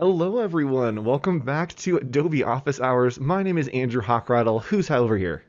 Hello, everyone. Welcome back to Adobe Office Hours. My name is Andrew Hochradel. Who's over here?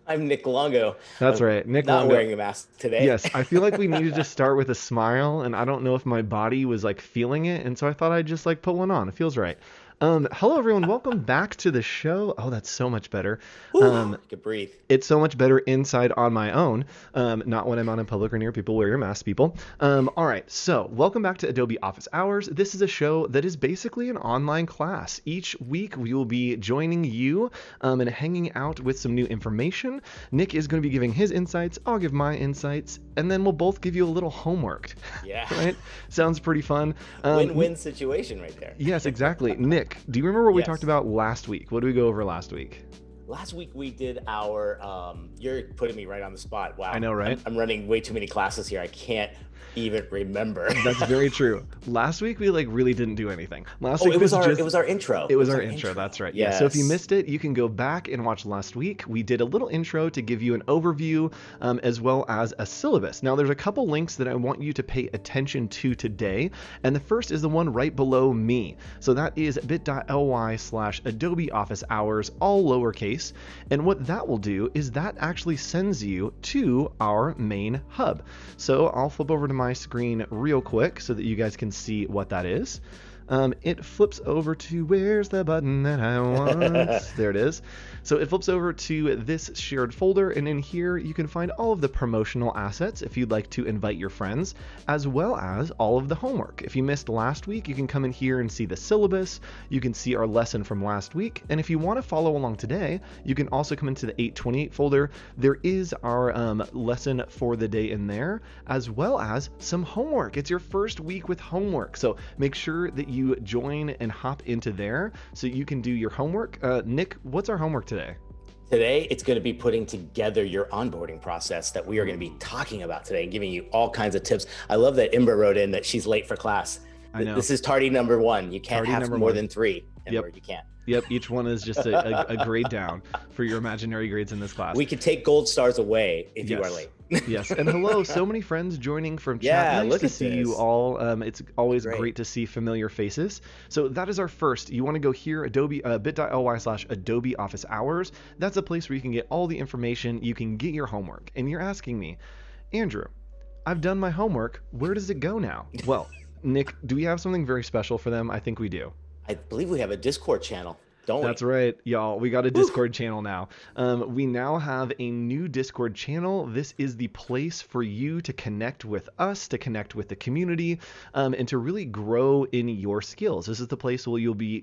I'm Nick Longo. That's I'm right, Nick not Longo. wearing a mask today. Yes, I feel like we needed to start with a smile, and I don't know if my body was like feeling it, and so I thought I'd just like put one on. It feels right. Hello, everyone. Welcome back to the show. Oh, that's so much better. Whew, Um, I could breathe. it's so much better inside on my own, not when I'm out in public or near people. Wear your mask, people. All right, so welcome back to Adobe Office Hours. This is a show that is basically an online class. Each week we will be joining you and hanging out with some new information. Nick is going to be giving his insights. I'll give my insights, and then we'll both give you a little homework. Yeah. Right? Sounds pretty fun. Win-win situation right there. Yes, exactly. Nick, do you remember what we talked Yes. about last week? What did we go over last week? Last week we did our you're putting me right on the spot. I Wow. know, right? I'm running way too many classes here. I can't even remember. That's very true. Last week we like really didn't do anything. Last Oh, week was just it was our intro. it was our intro. That's right. Yeah. So if you Yes. missed it, you can go back and watch last week. We did a little intro to give you an overview as well as a syllabus. Now there's a couple links that I want you to pay attention to today. And the first is the one right below me. So that is bit.ly/Adobe Office Hours, all lowercase. And what that will do is that actually sends you to our main hub. So I'll flip over to my screen real quick so that you guys can see what that is. It flips over to where's the button that I want? There it is. So it flips over to this shared folder, and in here you can find all of the promotional assets if you'd like to invite your friends, as well as all of the homework. If you missed last week, you can come in here and see the syllabus. You can see our lesson from last week, and if you want to follow along today, you can also come into the 828 folder. There is our lesson for the day in there, as well as some homework. It's your first week with homework, so make sure that you join and hop into there so you can do your homework. Nick, what's our homework today? Today, it's going to be putting together your onboarding process that we are going to be talking about today and giving you all kinds of tips. I love that Imber wrote in that she's late for class. I know. This is tardy number one. You can't Tardy have number more one. than three. Yep. Imber, you can't. Yep, each one is just a grade down for your imaginary grades in this class. We could take gold stars away if you are Yes. late. Yes, and hello, so many friends joining from chat. Yeah, Nice look to at see you this. all. It's always Great. great to see familiar faces. So that is our first. You want to go here, Adobe bit.ly/Adobe Office Hours. That's a place where you can get all the information. You can get your homework. And you're asking me, Andrew, I've done my homework. Where does it go now? Well, Nick, do we have something very special for them? I think we do. I believe we have a Discord channel, don't That's we? right, y'all. We got a Discord channel now. We now have a new Discord channel. This is the place for you to connect with us, to connect with the community, and to really grow in your skills. This is the place where you'll be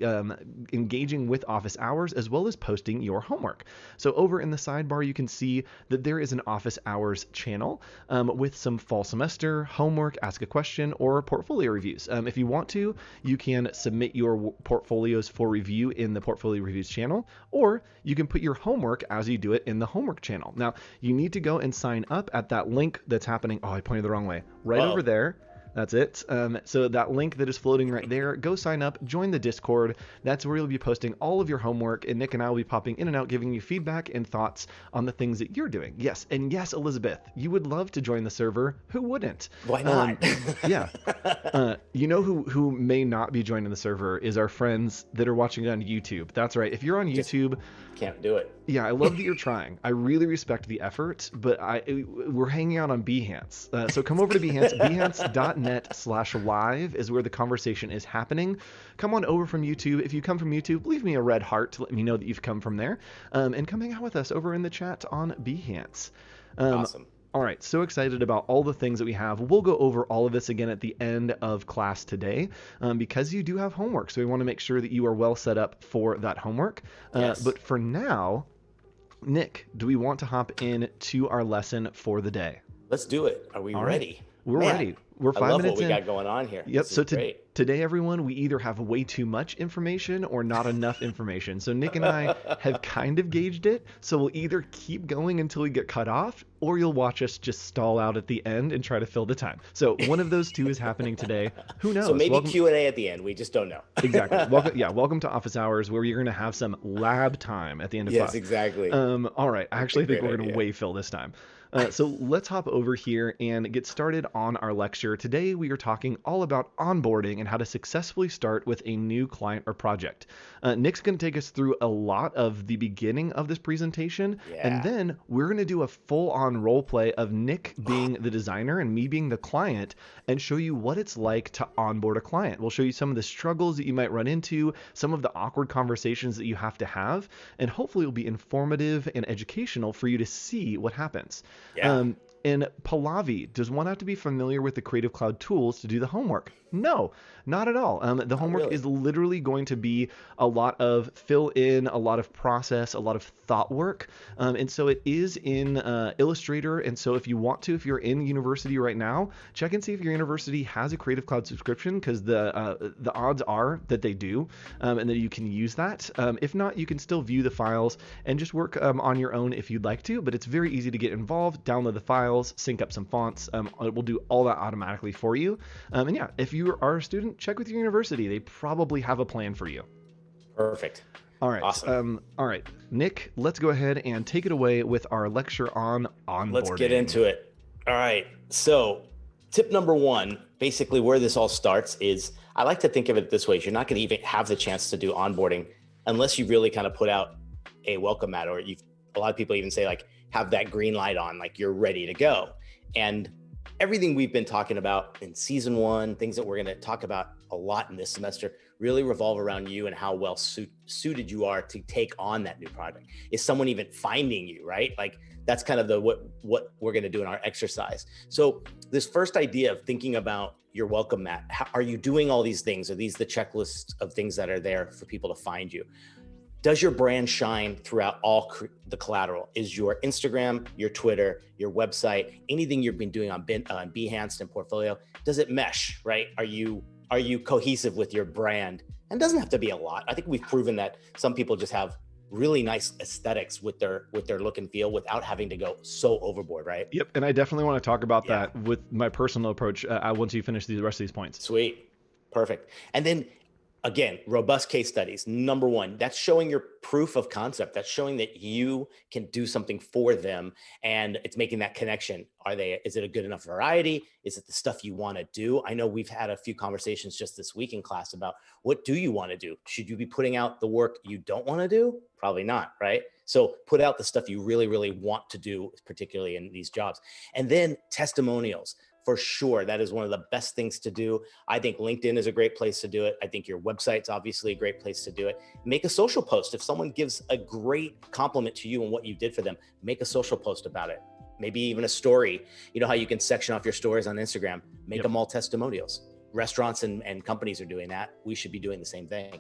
engaging with office hours as well as posting your homework. So over in the sidebar, you can see that there is an office hours channel with some fall semester, homework, ask a question, or portfolio reviews. If you want to, you can submit your portfolios for review in the portfolio reviews channel, or you can put your homework as you do it in the homework channel. Now, you need to go and sign up at that link that's happening. Oh, I pointed the wrong way. Right Uh-oh. over there. That's it. So that link that is floating right there, go sign up, join the Discord. That's where you'll be posting all of your homework, and Nick and I will be popping in and out, giving you feedback and thoughts on the things that you're doing. Yes, and yes, Elizabeth, you would love to join the server. Who wouldn't? Why not? Yeah. You know who may not be joining the server is our friends that are watching it on YouTube. That's right. If you're on YouTube, Can't do it. yeah, I love that you're trying. I really respect the effort, but we're hanging out on Behance. So come over to Behance. Behance.net/live is where the conversation is happening. Come on over from YouTube. If you come from YouTube, leave me a red heart to let me know that you've come from there. And come hang out with us over in the chat on Behance. Awesome. All right, so excited about all the things that we have. We'll go over all of this again at the end of class today because you do have homework. So we want to make sure that you are well set up for that homework. Yes. But for now, Nick, do we want to hop in to our lesson for the day? Let's do it. Are we All right. ready? We're Man, ready. We're I 5 love minutes what we in. got going on here. Yep. This So is great. today, everyone, we either have way too much information or not enough information. So Nick and I have kind of gauged it. So we'll either keep going until we get cut off, or you'll watch us just stall out at the end and try to fill the time. So one of those two is happening today. Who knows? So maybe Welcome- Q&A at the end. We just don't know. Exactly. Welcome to office hours, where you're going to have some lab time at the end of Yes, class. exactly. All right. I actually think great we're going to idea. way fill this time. So let's hop over here and get started on our lecture lecture. Today we are talking all about onboarding and how to successfully start with a new client or project. Nick's going to take us through a lot of the beginning of this presentation, and Yeah. then we're going to do a full-on role play of Nick being the designer and me being the client, and show you what it's like to onboard a client. We'll show you some of the struggles that you might run into, some of the awkward conversations that you have to have, and hopefully it'll be informative and educational for you to see what happens. Yeah. Um, and Pallavi, does one have to be familiar with the Creative Cloud tools to do the homework? No, not at all. The Not homework really. is literally going to be a lot of fill in, a lot of process, a lot of thought work. And so it is in Illustrator. And so if you want to, if you're in university right now, check and see if your university has a Creative Cloud subscription, because the odds are that they do, and that you can use that. If not, you can still view the files and just work on your own if you'd like to. But it's very easy to get involved. Download the files, sync up some fonts. It will do all that automatically for you. And yeah, if you are a student, check with your university. They probably have a plan for you. Perfect. All right. Awesome. All right, Nick, let's go ahead and take it away with our lecture on onboarding. Let's get into it. All right. So, tip number one, basically where this all starts is I like to think of it this way. You're not going to even have the chance to do onboarding unless you really kind of put out a welcome mat, or a lot of people even say like have that green light on, like you're ready to go. And everything we've been talking about in season one, things that we're going to talk about a lot in this semester, really revolve around you and how well suited you are to take on that new project. Is someone even finding you, right? Like that's kind of what we're going to do in our exercise. So this first idea of thinking about your welcome mat, are you doing all these things? Are these the checklist of things that are there for people to find you? Does your brand shine throughout all the collateral? Is your Instagram, your Twitter, your website, anything you've been doing on Behance and Portfolio, does it mesh, right? Are you cohesive with your brand? And it doesn't have to be a lot. I think we've proven that some people just have really nice aesthetics with their look and feel without having to go so overboard, right? Yep, and I definitely want to talk about that with my personal approach once you finish the rest of these points. Sweet. Perfect. And then again, robust case studies. Number one, that's showing your proof of concept. That's showing that you can do something for them, and it's making that connection. Is it a good enough variety? Is it the stuff you want to do? I know we've had a few conversations just this week in class about what do you want to do? Should you be putting out the work you don't want to do? Probably not, right? So put out the stuff you really, really want to do, particularly in these jobs. And then testimonials. For sure, that is one of the best things to do. I think LinkedIn is a great place to do it. I think your website's obviously a great place to do it. Make a social post. If someone gives a great compliment to you and what you did for them, make a social post about it. Maybe even a story. You know how you can section off your stories on Instagram? Make them all testimonials. Restaurants and companies are doing that. We should be doing the same thing.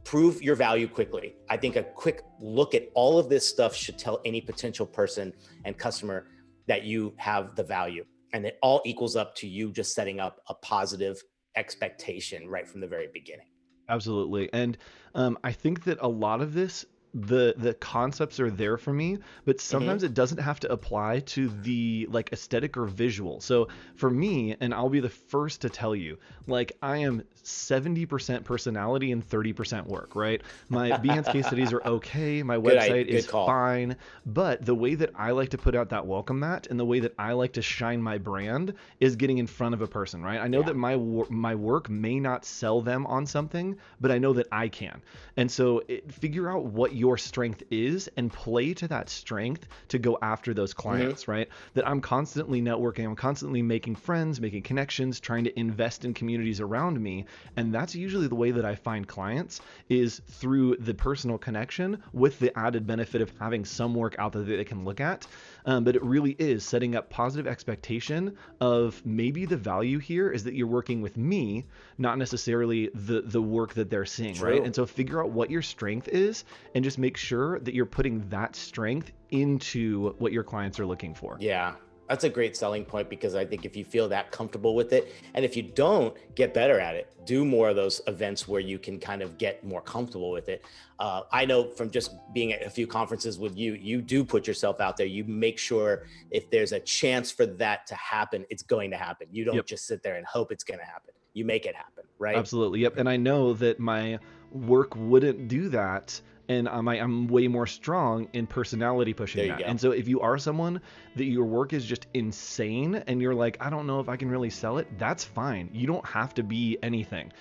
Prove your value quickly. I think a quick look at all of this stuff should tell any potential person and customer that you have the value. And it all equals up to you just setting up a positive expectation right from the very beginning. Absolutely. And I think that a lot of this, the concepts are there for me, but sometimes it doesn't have to apply to the like aesthetic or visual. So for me, and I'll be the first to tell you, like I am 70% personality and 30% work, right? My Behance case studies are okay. My website is fine. But the way that I like to put out that welcome mat and the way that I like to shine my brand is getting in front of a person, right? I know that my work may not sell them on something, but I know that I can. And so figure out what your strength is and play to that strength to go after those clients, right? That I'm constantly networking, I'm constantly making friends, making connections, trying to invest in communities around me. And that's usually the way that I find clients, is through the personal connection with the added benefit of having some work out there that they can look at. But it really is setting up positive expectation of maybe the value here is that you're working with me, not necessarily the work that they're seeing, right? And so figure out what your strength is and just make sure that you're putting that strength into what your clients are looking for. Yeah. That's a great selling point, because I think if you feel that comfortable with it, and if you don't, get better at it, do more of those events where you can kind of get more comfortable with it. I know from just being at a few conferences with you, you do put yourself out there. You make sure if there's a chance for that to happen, it's going to happen. You don't just sit there and hope it's going to happen. You make it happen, right? Absolutely. Yep. And I know that my work wouldn't do that and I'm way more strong in personality pushing There you that. go. And so if you are someone that your work is just insane and you're like, I don't know if I can really sell it, that's fine. You don't have to be anything.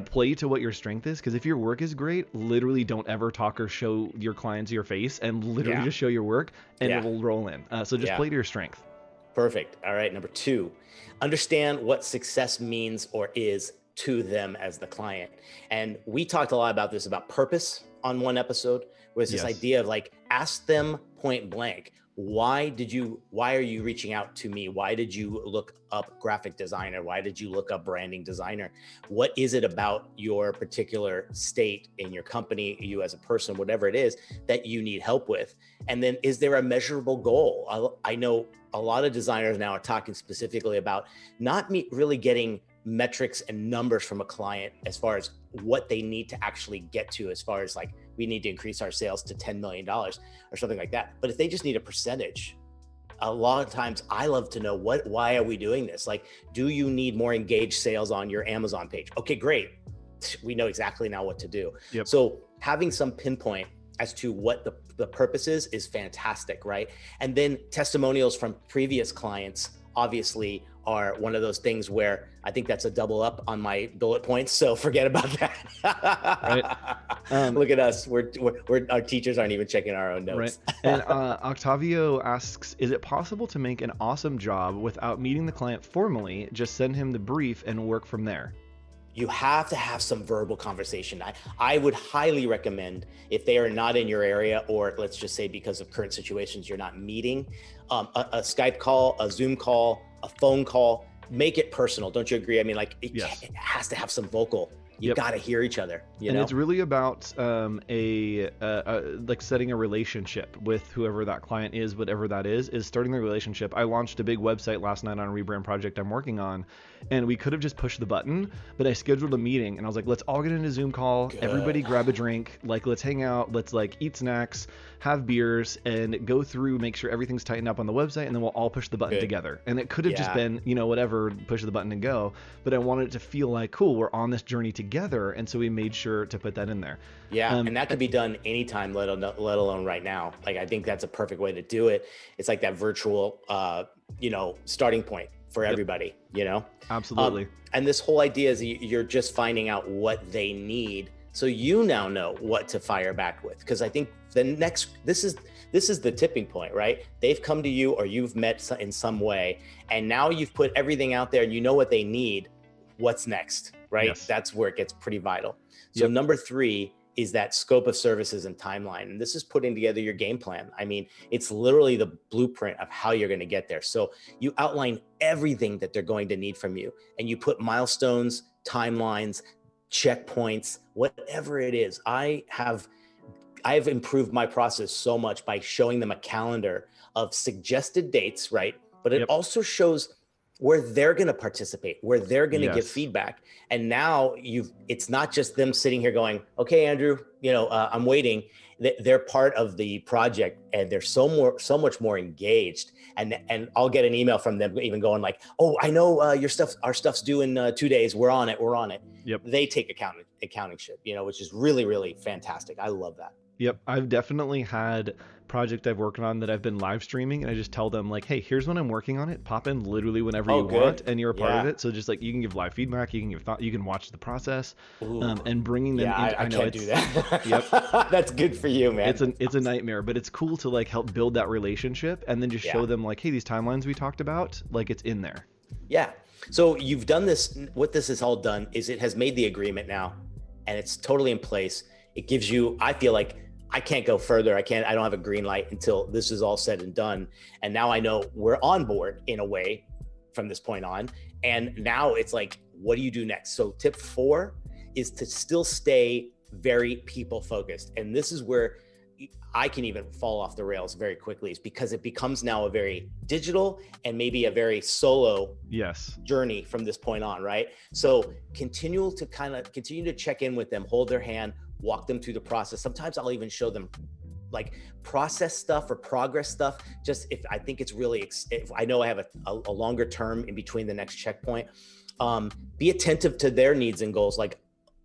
Play to what your strength is, because if your work is great, literally don't ever talk or show your clients your face, and literally just show your work, and it will roll in. So just play to your strength. Perfect. All right. Number 2, understand what success means or is to them as the client. And we talked a lot about this, about purpose on one episode, was this idea of like, ask them point blank, why are you reaching out to me? Why did you look up graphic designer? Why did you look up branding designer? What is it about your particular state in your company, you as a person, whatever it is, that you need help with? And then, is there a measurable goal? I know a lot of designers now are talking specifically about not really getting metrics and numbers from a client as far as what they need to actually get to, as far as like, we need to increase our sales to $10 million or something like that. But if they just need a percentage, a lot of times I love to know why are we doing this? Like, do you need more engaged sales on your Amazon page? Okay, great. We know exactly now what to do. So having some pinpoint as to what the purpose is fantastic, right? And then testimonials from previous clients obviously are one of those things where I think that's a double up on my bullet points. So forget about that. Right. Look at us. We're our teachers aren't even checking our own notes. Right. And Octavio asks, is it possible to make an awesome job without meeting the client formally? Just send him the brief and work from there. You have to have some verbal conversation. I would highly recommend, if they are not in your area, or let's just say because of current situations, you're not meeting, a Skype call, a Zoom call, a phone call, make it personal. Don't you agree? I mean, like it has to have some vocal. You got to hear each other, you know? It's really about like setting a relationship with whoever that client is, whatever that is starting the relationship. I launched a big website last night on a rebrand project I'm working on, and we could have just pushed the button, but I scheduled a meeting and I was like, let's all get in a Zoom call. Good. Everybody grab a drink, like let's hang out, let's like eat snacks, have beers, and go through, make sure everything's tightened up on the website, and then we'll all push the button together. And it could have just been, whatever, push the button and go, but I wanted it to feel like, cool, we're on this journey together, and so we made sure to put that in there. And that could be done anytime, let alone right now. Like, I think that's a perfect way to do it. It's like that virtual, starting point for everybody, Absolutely. And this whole idea is you're just finding out what they need, so you now know what to fire back with. Because I think this is the tipping point, right? They've come to you, or you've met in some way, and now you've put everything out there and you know what they need. What's next, right? Yes. That's where it gets pretty vital. So number 3 is that scope of services and timeline. And this is putting together your game plan. I mean, it's literally the blueprint of how you're going to get there. So you outline everything that they're going to need from you, and you put milestones, timelines, checkpoints, whatever it is. I've improved my process so much by showing them a calendar of suggested dates, right? But it also shows where they're going to participate, where they're going to give feedback. And now it's not just them sitting here going, okay, Andrew, I'm waiting. They're part of the project, and they're so much more engaged. And I'll get an email from them even going like, oh, I know our stuff's due in 2 days. We're on it. Yep. They take accountingship, which is really, really fantastic. I love that. Yep. I've definitely had project I've worked on that I've been live streaming, and I just tell them like, hey, here's when I'm working on it. Pop in literally whenever you want, and you're a part of it. So just like, you can give live feedback, you can give thought, you can watch the process, and bringing them in. I can't do that. That's good for you, man. It's a nightmare, but it's cool to like help build that relationship, and then just show them like, hey, these timelines we talked about, like it's in there. Yeah. So you've done this. What this has all done is it has made the agreement now, and it's totally in place. It gives you, I feel like, I can't go further. I don't have a green light until this is all said and done. And now I know we're on board in a way from this point on. And now it's like, what do you do next? So tip 4 is to still stay very people focused. And this is where I can even fall off the rails very quickly, is because it becomes now a very digital and maybe a very solo journey from this point on, right? So continue to check in with them, hold their hand, walk them through the process. Sometimes I'll even show them like process stuff or progress stuff. Just if I think it's really, if I know I have a longer term in between the next checkpoint, be attentive to their needs and goals. Like,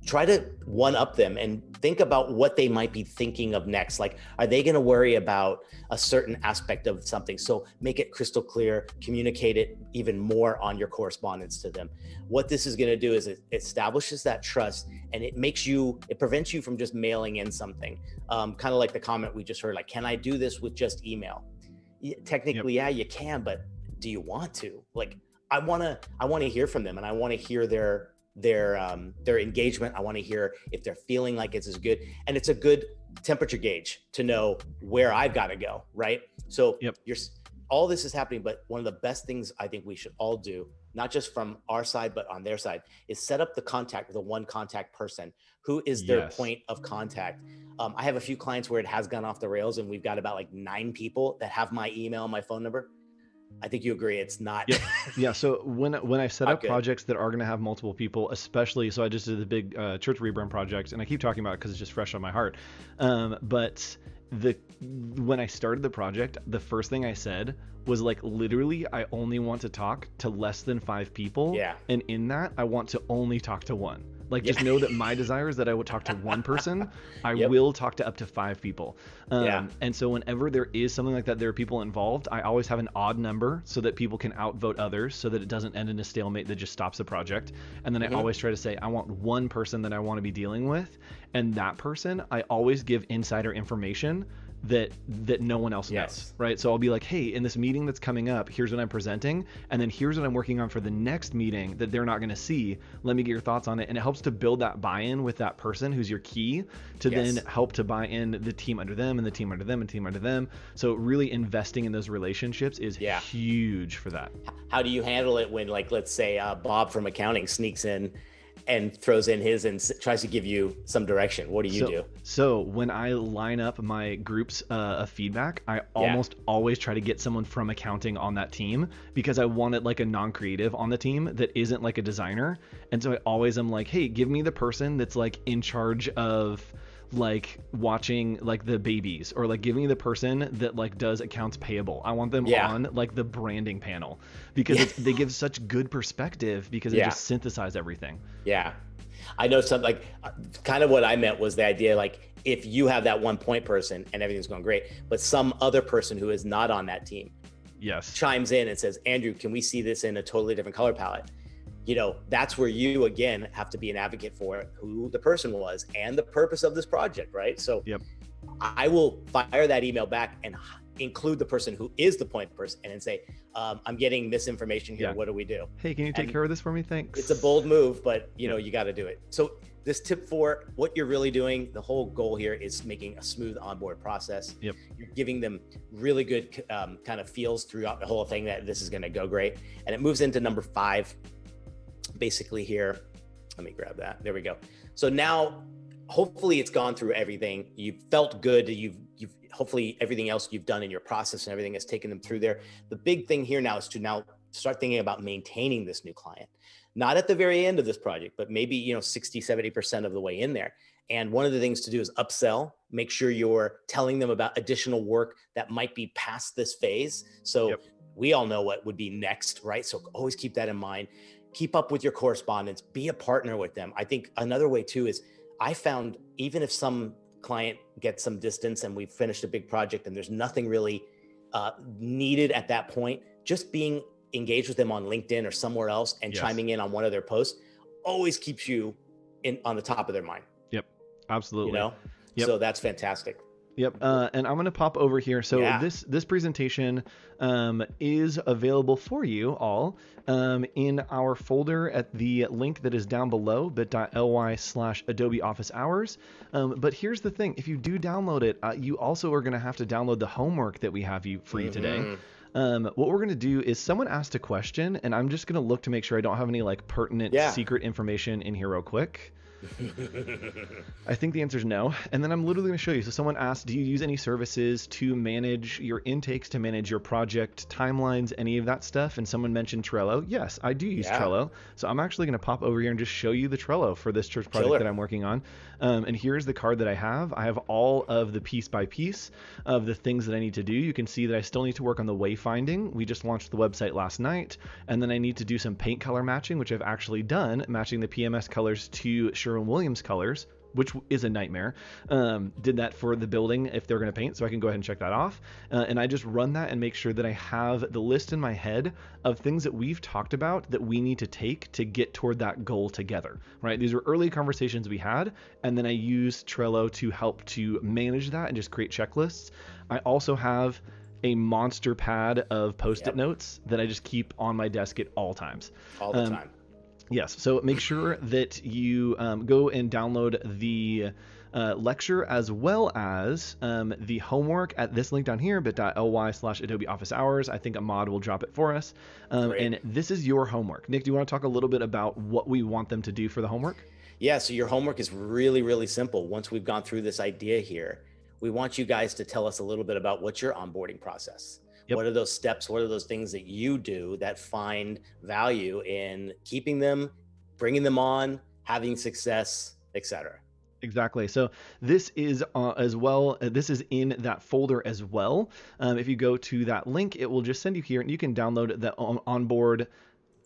try to one up them and think about what they might be thinking of next. Like, are they going to worry about a certain aspect of something? So make it crystal clear, communicate it even more on your correspondence to them. What this is going to do is it establishes that trust, and it prevents you from just mailing in something. Kind of like the comment we just heard, like, can I do this with just email? Technically, yeah, you can, but do you want to? Like, I want to hear from them, and I want to hear their engagement. I want to hear if they're feeling like it's as good, and it's a good temperature gauge to know where I've got to go, right? So all this is happening, but one of the best things I think we should all do, not just from our side but on their side, is set up the contact with a one contact person. Who is their point of contact? I have a few clients where it has gone off the rails, and we've got about like 9 people that have my email, my phone number. I think you agree it's not. Yeah. So when I set up projects that are going to have multiple people, especially, so I just did the big church rebrand project, and I keep talking about it because it's just fresh on my heart. But when I started the project, the first thing I said was like, literally, I only want to talk to less than 5 people. Yeah. And in that, I want to only talk to one. Like, just know that my desire is that I would talk to one person. I will talk to up to 5 people. And so whenever there is something like that, there are people involved, I always have an odd number so that people can outvote others, so that it doesn't end in a stalemate that just stops the project. And then I always try to say, I want one person that I want to be dealing with. And that person, I always give insider information that no one else knows, right? So I'll be like, hey, in this meeting that's coming up, here's what I'm presenting, and then here's what I'm working on for the next meeting that they're not going to see. Let me get your thoughts on it. And it helps to build that buy-in with that person who's your key to then help to buy in the team under them and the team under them and team under them. So really investing in those relationships is huge for that. How do you handle it when, like, let's say Bob from accounting sneaks in and throws in his and tries to give you some direction? What do you do? So when I line up my groups of feedback, I almost always try to get someone from accounting on that team, because I want it like a non-creative on the team that isn't like a designer. And so I always am like, hey, give me the person that's like in charge of like watching like the babies, or like give me the person that like does accounts payable. I want them on like the branding panel, because they give such good perspective, because they just synthesize everything. Yeah. I know something like kind of what I meant was the idea, like, if you have that one point person and everything's going great, but some other person who is not on that team chimes in and says, Andrew, can we see this in a totally different color palette? You know, that's where you, again, have to be an advocate for who the person was and the purpose of this project, right? So I will fire that email back and include the person who is the point person and then say, I'm getting misinformation here. What do we do? Hey, can you take care of this for me? Thanks. It's a bold move, but you know, you got to do it. So this tip 4, what you're really doing, the whole goal here is making a smooth onboard process. You're giving them really good kind of feels throughout the whole thing that this is going to go great. And it moves into number 5. Basically here, let me grab that. There we go. So now, hopefully it's gone through everything. You've felt good. You've hopefully everything else you've done in your process and everything has taken them through there. The big thing here now is to now start thinking about maintaining this new client, not at the very end of this project, but maybe, you know, 60, 70% of the way in there. And one of the things to do is upsell, make sure you're telling them about additional work that might be past this phase. So we all know what would be next, right? So always keep that in mind. Keep up with your correspondence, be a partner with them. I think another way too is, I found even if some client gets some distance and we've finished a big project and there's nothing really needed at that point, just being engaged with them on LinkedIn or somewhere else and chiming in on one of their posts always keeps you on the top of their mind. Absolutely. You know, so that's fantastic. And I'm going to pop over here. So this presentation is available for you all in our folder at the link that is down below, bit.ly/Adobe Office Hours. But here's the thing. If you do download it, you also are going to have to download the homework that we have for you today. What we're going to do is, someone asked a question, and I'm just going to look to make sure I don't have any like pertinent secret information in here real quick. I think the answer is no. And then I'm literally going to show you. So someone asked, do you use any services to manage your intakes, to manage your project timelines, any of that stuff? And someone mentioned Trello. Yes, I do use Trello. So I'm actually going to pop over here and just show you the Trello for this church project that I'm working on. And here's the card that I have. I have all of the piece by piece of the things that I need to do. You can see that I still need to work on the wayfinding. We just launched the website last night. And then I need to do some paint color matching, which I've actually done, matching the PMS colors to Sherman Sherwin-Williams colors, which is a nightmare. Did that for the building if they're going to paint, so I can go ahead and check that off. And I just run that and make sure that I have the list in my head of things that we've talked about that we need to take to get toward that goal together, right? These are early conversations we had, and then I use Trello to help to manage that and just create checklists. I also have a monster pad of post-it notes that I just keep on my desk at all times. All the time. Yes, so make sure that you go and download the lecture as well as the homework at this link down here, bit.ly/Adobe Office Hours. I think a mod will drop it for us. And this is your homework. Nick, do you want to talk a little bit about what we want them to do for the homework? Yeah, so your homework is really, really simple. Once we've gone through this idea here, we want you guys to tell us a little bit about what's your onboarding process. Yep. What are those steps? What are those things that you do that find value in keeping them, bringing them on, having success, etc.? Exactly. So this is as well, this is in that folder as well. If you go to that link, it will just send you here and you can download the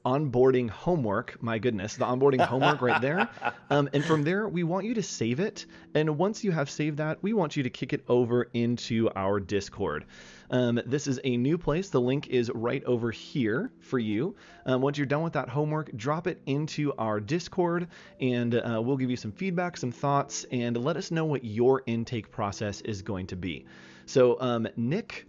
onboarding homework. My goodness, the onboarding homework right there. And from there, we want you to save it. And once you have saved that, we want you to kick it over into our Discord. This is a new place. The link is right over here for you. Once you're done with that homework, drop it into our Discord and we'll give you some feedback, some thoughts, and let us know what your intake process is going to be. So Nick,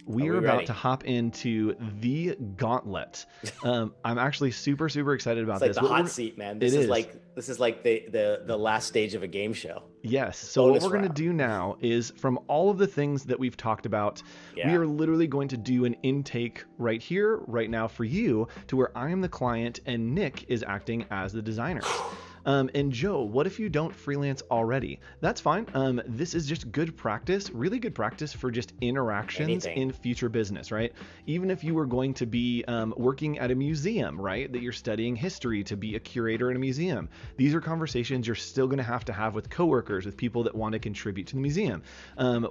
we are about to hop into the gauntlet. I'm actually super excited about this. It's like the hot seat, man. This is like the last stage of a game show. Yes. So what we're going to do now is, from all of the things that we've talked about, we are literally going to do an intake right here, right now for you, to where I am the client and Nick is acting as the designer. And Joe, what if you don't freelance already? That's fine. This is just good practice, really good practice for just interactions in future business, right? Even if you were going to be working at a museum, right? That you're studying history to be a curator in a museum. These are conversations you're still going to have with coworkers, with people that want to contribute to the museum.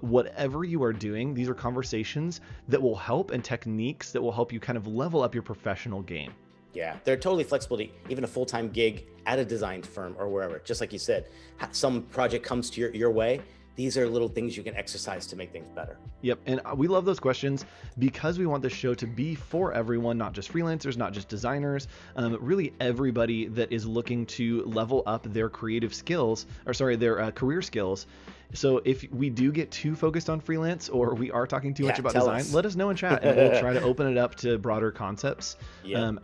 Whatever you are doing, these are conversations that will help and techniques that will help you kind of level up your professional game. Yeah, they're totally flexible to even a full-time gig at a design firm or wherever. Just like you said, some project comes to your way. These are little things you can exercise to make things better. Yep, and we love those questions because we want this show to be for everyone, not just freelancers, not just designers, really everybody that is looking to level up their creative skills, their career skills. So if we do get too focused on freelance or we are talking too much about design, let us know in chat and we'll try to open it up to broader concepts.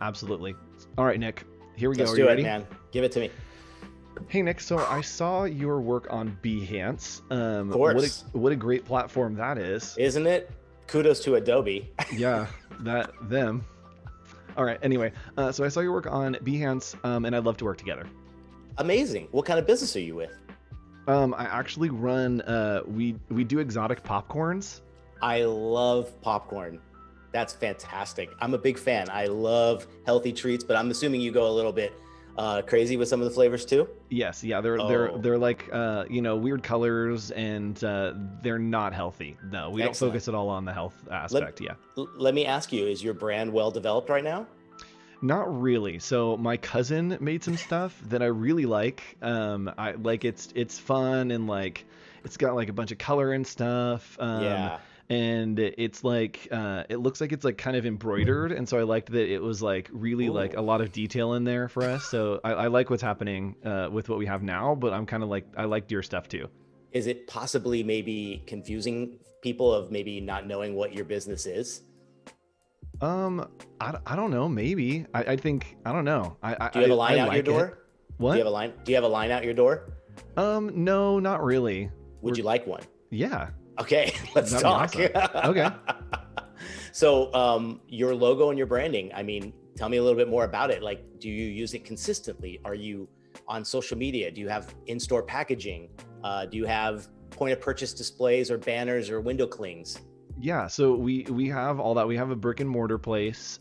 Absolutely. All right, Nick, here we go. Are you ready? Man. Give it to me. Hey, Nick, so I saw your work on Behance. Of course. What a great platform that is. Isn't it? Kudos to Adobe. Yeah, them. All right, anyway, so I saw your work on Behance, and I'd love to work together. Amazing. What kind of business are you with? I actually run, we do exotic popcorns. I love popcorn. That's fantastic. I'm a big fan. I love healthy treats, but I'm assuming you go a little bit crazy with some of the flavors too? Yes, yeah, they're like weird colors and they're not healthy. No, we don't focus at all on the health aspect. Let me ask you, is your brand well developed right now? Not really. So my cousin made some stuff that I really like. I like it's fun and like it's got like a bunch of color and stuff. And it's like it looks like it's like kind of embroidered, and so I liked that it was like really like a lot of detail in there for us. So I like what's happening with what we have now, but I'm kind of like I liked your stuff too. Is it possibly maybe confusing people of maybe not knowing what your business is? I don't know. Maybe I think I don't know. Do you have a line out your door? What? Do you have a line out your door? No, not really. Would you like one? Yeah. Okay, let's talk. Awesome. Okay. So your logo and your branding, I mean, tell me a little bit more about it. Like, do you use it consistently? Are you on social media? Do you have in-store packaging? Do you have point of purchase displays or banners or window clings? Yeah, so we have all that. We have a brick and mortar place.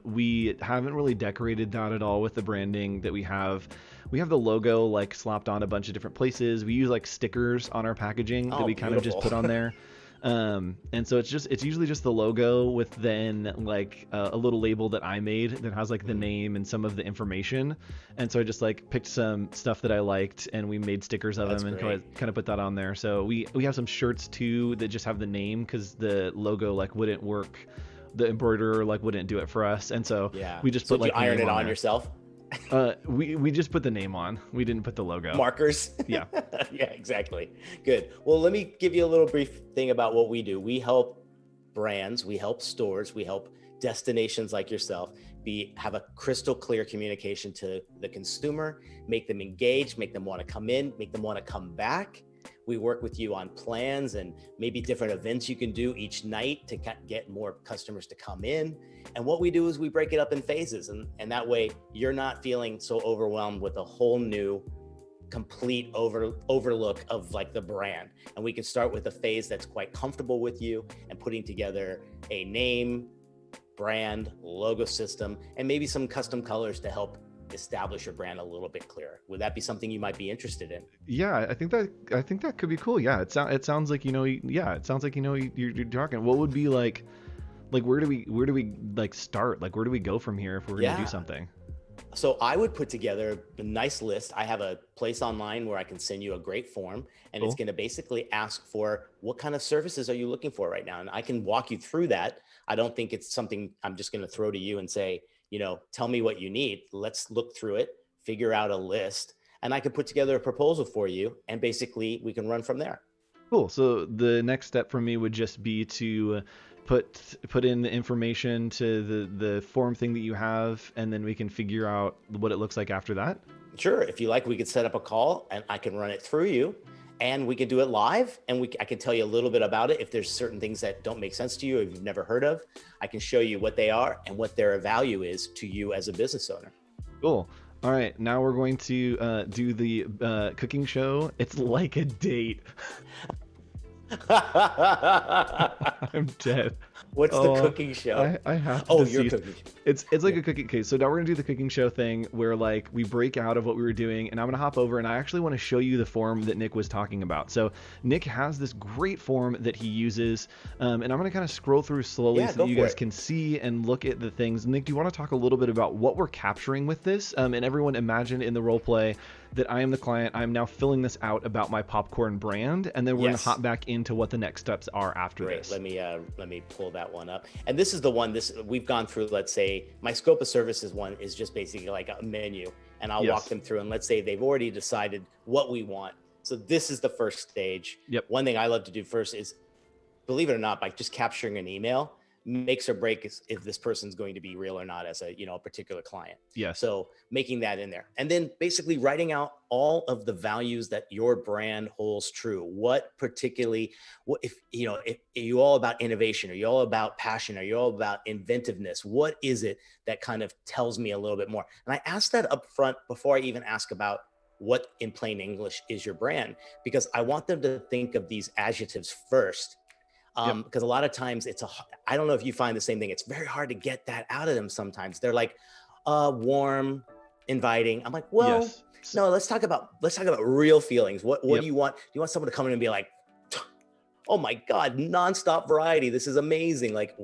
We haven't really decorated that at all with the branding that we have. We have the logo like slapped on a bunch of different places. We use like stickers on our packaging that we kind of just put on there. And so it's usually just the logo with then like a little label that I made that has like the name and some of the information. And so I just like picked some stuff that I liked and we made stickers of That's them and great. kind of put that on there. So we have some shirts too that just have the name because the logo like wouldn't work. The embroiderer like wouldn't do it for us. And so Yeah. we just So put did you like the iron name it on on there. yourself? We just put the name on. We didn't put the logo. Markers. Yeah. Yeah, exactly. Good. Well, let me give you a little brief thing about what we do. We help brands, we help stores, we help destinations like yourself have a crystal clear communication to the consumer, make them engage, make them want to come in, make them want to come back. We work with you on plans and maybe different events you can do each night to get more customers to come in. And what we do is we break it up in phases. And that way you're not feeling so overwhelmed with a whole new complete overlook of like the brand. And we can start with a phase that's quite comfortable with you and putting together a name, brand, logo system, and maybe some custom colors to help establish your brand a little bit clearer. Would that be something you might be interested in? Yeah, I think that could be cool. Yeah, it sounds like it sounds like you're talking. What would be like where do we like start? Like where do we go from here if we're gonna do Yeah. something? So I would put together a nice list. I have a place online where I can send you a great form, and it's Cool. going to basically ask for what kind of services are you looking for right now, and I can walk you through that. I don't think it's something I'm just going to throw to you and say, tell me what you need. Let's look through it, figure out a list, and I can put together a proposal for you, and basically we can run from there. Cool. So the next step for me would just be to put in the information to the form thing that you have, and then we can figure out what it looks like after that. Sure. If you like, we could set up a call and I can run it through you, and we could do it live, and I can tell you a little bit about it. If there's certain things that don't make sense to you, if you've never heard of, I can show you what they are and what their value is to you as a business owner. Cool. All right, now we're going to do the cooking show. It's like a date. I'm dead. What's the cooking show? I have to Oh, you're deceased. cooking. It's like a cooking. Okay, so now we're gonna do the cooking show thing where like we break out of what we were doing, and I'm gonna hop over and I actually want to show you the form that Nick was talking about. So Nick has this great form that he uses, and I'm gonna kind of scroll through slowly Yeah, so go that you for guys it. can see and look at the things. Nick, do you want to talk a little bit about what we're capturing with this? And everyone imagine in the role play that I am the client. I'm now filling this out about my popcorn brand, and then we're gonna Yes. hop back into what the next steps are after Great. this. Let me pull that one up. And this is the one we've gone through. Let's say my scope of services one is just basically like a menu, and I'll walk Yes. them through. And let's say they've already decided what we want. So this is the first stage. Yep. One thing I love to do first is, believe it or not, by just capturing an email makes or breaks if this person's going to be real or not as a particular client. Yes. So making that in there, and then basically writing out all of the values that your brand holds true. What particularly, what if you all about innovation? Are you all about passion? Are you all about inventiveness? What is it that kind of tells me a little bit more? And I ask that up front before I even ask about what in plain English is your brand, because I want them to think of these adjectives first. Yep. Because a lot of times I don't know if you find the same thing. It's very hard to get that out of them sometimes. They're like, warm, inviting. I'm like, well, Yes. no, let's talk about real feelings. What Yep. do you want? Do you want someone to come in and be like, oh my God, nonstop variety. This is amazing. Like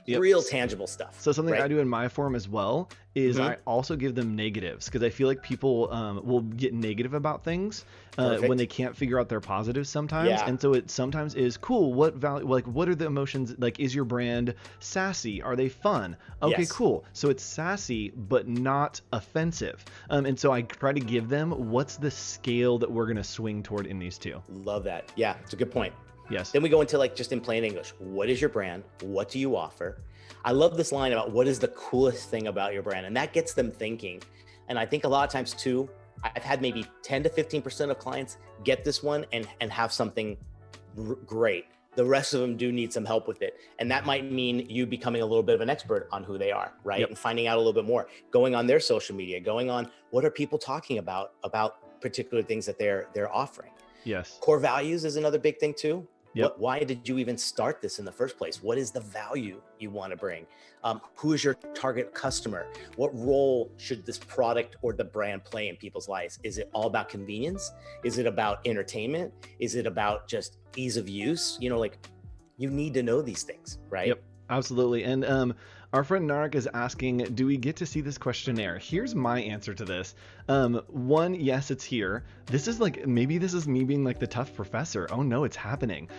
Yep. real tangible stuff. So something right? I do in my form as well is I also give them negatives because I feel like people will get negative about things when Perfect. they can't figure out their positives sometimes. Yeah. And so it sometimes is cool. What value? Like, what are the emotions? Like, is your brand sassy? Are they fun? Okay, Yes. cool. So it's sassy but not offensive. And so I try to give them what's the scale that we're gonna swing toward in these two. Love that. Yeah, it's a good point. Yes. Then we go into like just in plain English. What is your brand? What do you offer? I love this line about what is the coolest thing about your brand? And that gets them thinking. And I think a lot of times too, I've had maybe 10 to 15% of clients get this one and have something great. The rest of them do need some help with it. And that might mean you becoming a little bit of an expert on who they are, right? Yep. And finding out a little bit more, going on their social media, going on what are people talking about particular things that they're offering. Yes. Core values is another big thing too. Yep. Why did you even start this in the first place? What is the value you want to bring? Who is your target customer? What role should this product or the brand play in people's lives? Is it all about convenience? Is it about entertainment? Is it about just ease of use? Like you need to know these things, right? Yep, absolutely. And our friend Narek is asking, do we get to see this questionnaire? Here's my answer to this. One, yes, it's here. This is like, maybe this is me being like the tough professor. Oh no, it's happening.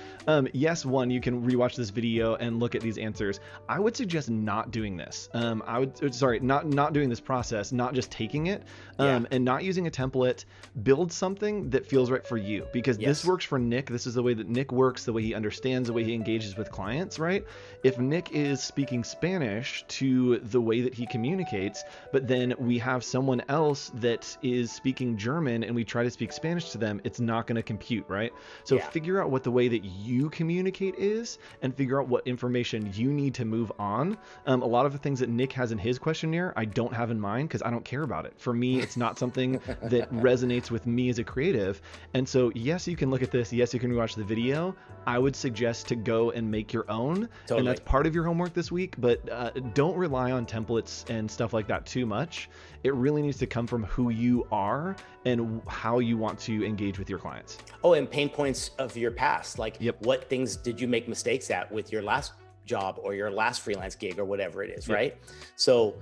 Yes, one, you can rewatch this video and look at these answers. I would suggest not doing this. Not doing this process, not just taking it, and not using a template. Build something that feels right for you, because this works for Nick. This is the way that Nick works, the way he understands, the way he engages with clients, right? If Nick is speaking Spanish to the way that he communicates, but then we have someone else that is speaking German and we try to speak Spanish to them, it's not going to compute, right? So figure out what the way that you communicate is, and figure out what information you need to move on. A lot of the things that Nick has in his questionnaire, I don't have in mine because I don't care about it. For me, it's not something that resonates with me as a creative. And so, yes, you can look at this. Yes, you can watch the video. I would suggest to go and make your own. Totally. And that's part of your homework this week, but don't rely on templates and stuff like that too much. It really needs to come from who you are and how you want to engage with your clients. Oh, and pain points of your past. Like, what things did you make mistakes at with your last job or your last freelance gig or whatever it is, right? So,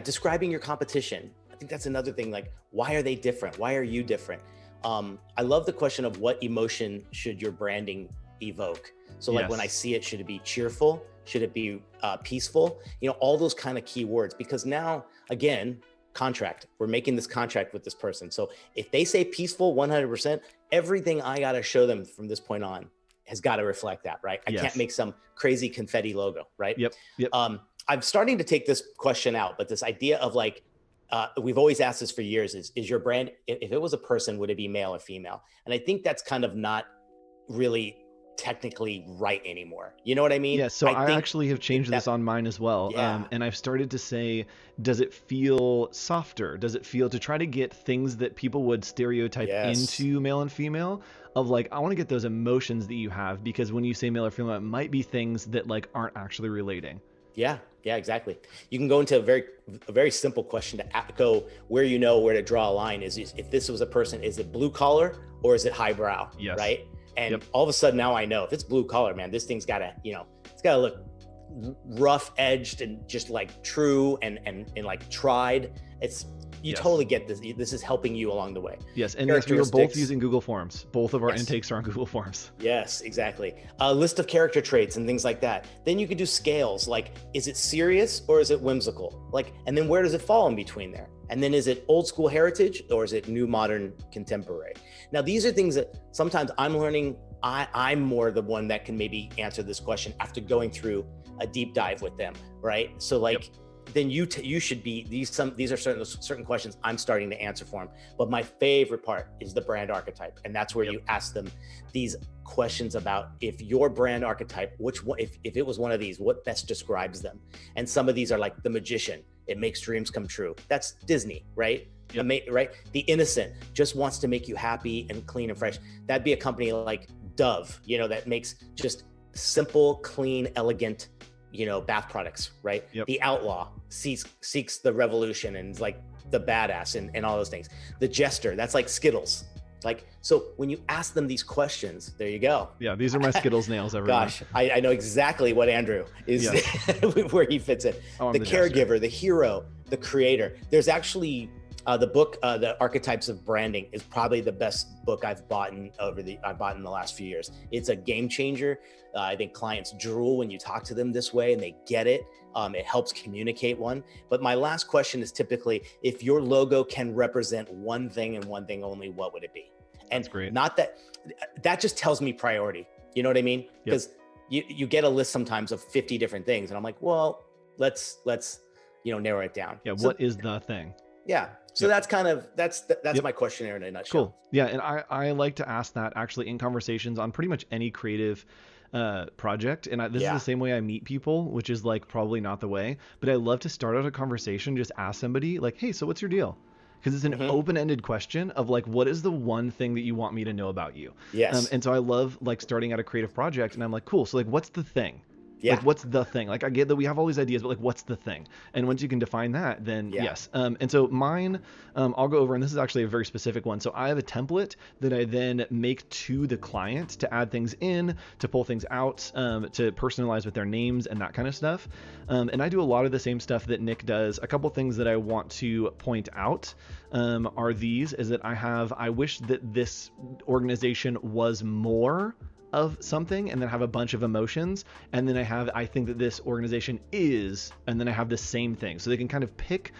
describing your competition. I think that's another thing. Like, why are they different? Why are you different? I love the question of what emotion should your branding evoke? So like when I see it, should it be cheerful? Should it be peaceful? You know, all those kind of key words, because now, again, contract, we're making this contract with this person. So if they say peaceful 100%, everything I got to show them from this point on has got to reflect that, right? I can't make some crazy confetti logo, right? I'm starting to take this question out, but this idea of like, we've always asked this for years, is your brand, if it was a person, would it be male or female? And I think that's kind of not really technically right anymore. You know what I mean? Yeah, so I actually have changed this on mine as well. And I've started to say, does it feel softer? Does it feel, to try to get things that people would stereotype into male and female, of like, I want to get those emotions that you have, because when you say male or female, it might be things that like aren't actually relating. Yeah, exactly. You can go into a very simple question to go where you know where to draw a line is if this was a person, is it blue collar or is it highbrow? Right? And all of a sudden now I know if it's blue collar, man, this thing's gotta, it's gotta look rough edged and just like true and like tried. You totally get this. This is helping you along the way. Yes, and yes, we were both using Google Forms. Both of our intakes are on Google Forms. Yes, exactly. A list of character traits and things like that. Then you could do scales, like, is it serious or is it whimsical? Like, and then where does it fall in between there? And then is it old school heritage or is it new modern contemporary? Now, these are things that sometimes I'm learning. I'm more the one that can maybe answer this question after going through a deep dive with them, right? So like, then you should be, these are certain questions I'm starting to answer for them. But my favorite part is the brand archetype. And that's where you ask them these questions about, if your brand archetype, which one, if it was one of these, what best describes them? And some of these are like the magician, it makes dreams come true. That's Disney, right? Right? The innocent just wants to make you happy and clean and fresh. That'd be a company like Dove, that makes just simple, clean, elegant, bath products, right? The outlaw seeks the revolution and is like the badass and all those things. The jester, that's like Skittles. Like, so when you ask them these questions, there you go. Yeah, these are my Skittles nails, everyone. Gosh, I know exactly what Andrew is, where he fits in. The caregiver, the hero, the creator. There's actually the book, The Archetypes of Branding, is probably the best book I've bought in the last few years. It's a game changer. I think clients drool when you talk to them this way and they get it. It helps communicate one. But my last question is typically, if your logo can represent one thing and one thing only, what would it be? And that's great. Not that just tells me priority. You know what I mean? Because you get a list sometimes of 50 different things. And I'm like, well, let's narrow it down. Yeah. So, what is the thing? Yeah. So that's kind of, that's my questionnaire in a nutshell. Cool. Yeah. And I like to ask that actually in conversations on pretty much any creative project. And this is the same way I meet people, which is like probably not the way, but I love to start out a conversation, just ask somebody like, hey, so what's your deal? Because it's an open-ended question of like, what is the one thing that you want me to know about you? Yes. And so I love like starting out a creative project and I'm like, cool. So like, what's the thing? Yeah. Like, what's the thing? Like, I get that we have all these ideas, but like, what's the thing? And once you can define that, then Yeah. yes. And so mine, I'll go over, and this is actually a very specific one. So I have a template that I then make to the client to add things in, to pull things out, to personalize with their names and that kind of stuff. And I do a lot of the same stuff that Nick does. A couple things that I want to point out are these, is that I wish that this organization was more of something, and then have a bunch of emotions, and then I think that this organization is, and then I have the same thing, so they can kind of pick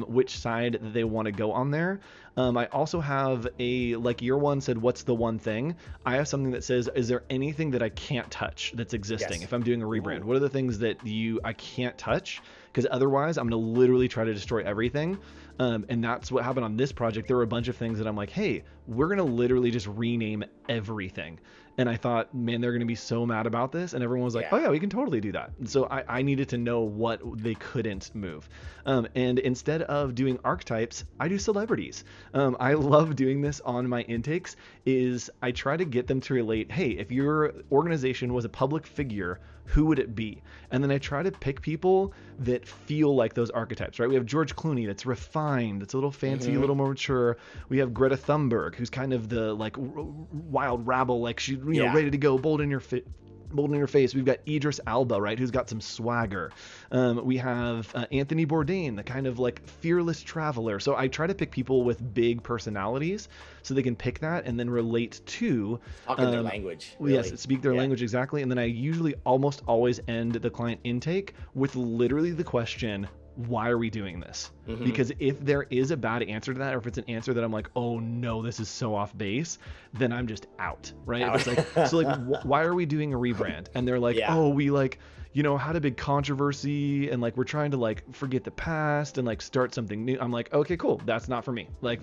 which side that they want to go on there. I also have like your one said, what's the one thing? I have something that says, is there anything that I can't touch that's existing? Yes. If I'm doing a rebrand, Ooh. what are the things that I can't touch? Because otherwise I'm going to literally try to destroy everything. And that's what happened on this project. There were a bunch of things that I'm like, hey, we're going to literally just rename everything. And I thought, man, they're going to be so mad about this. And everyone was like, oh yeah, we can totally do that. And so I needed to know what they couldn't move. And instead of doing archetypes, I do celebrities. I love doing this on my intakes. Is I try to get them to relate, hey, if your organization was a public figure, who would it be? And then I try to pick people that feel like those archetypes, right? We have George Clooney, that's refined, that's a little fancy, a little more mature. We have Greta Thunberg, who's kind of the like wild rabble, like she's ready to go, bold in your face. We've got Idris Elba, right, who's got some swagger. We have Anthony Bourdain, the kind of like fearless traveler. So I try to pick people with big personalities so they can pick that and then relate to talking their language. Really. Yes, speak their language exactly. And then I usually almost always end the client intake with literally the question, why are we doing this? Because if there is a bad answer to that, or if it's an answer that I'm like, oh no, this is so off base, then I'm just out, right? If it's like, so like, why are we doing a rebrand? And they're like, oh, we like, had a big controversy, and like, we're trying to like forget the past and like start something new. I'm like, okay, cool. That's not for me. Like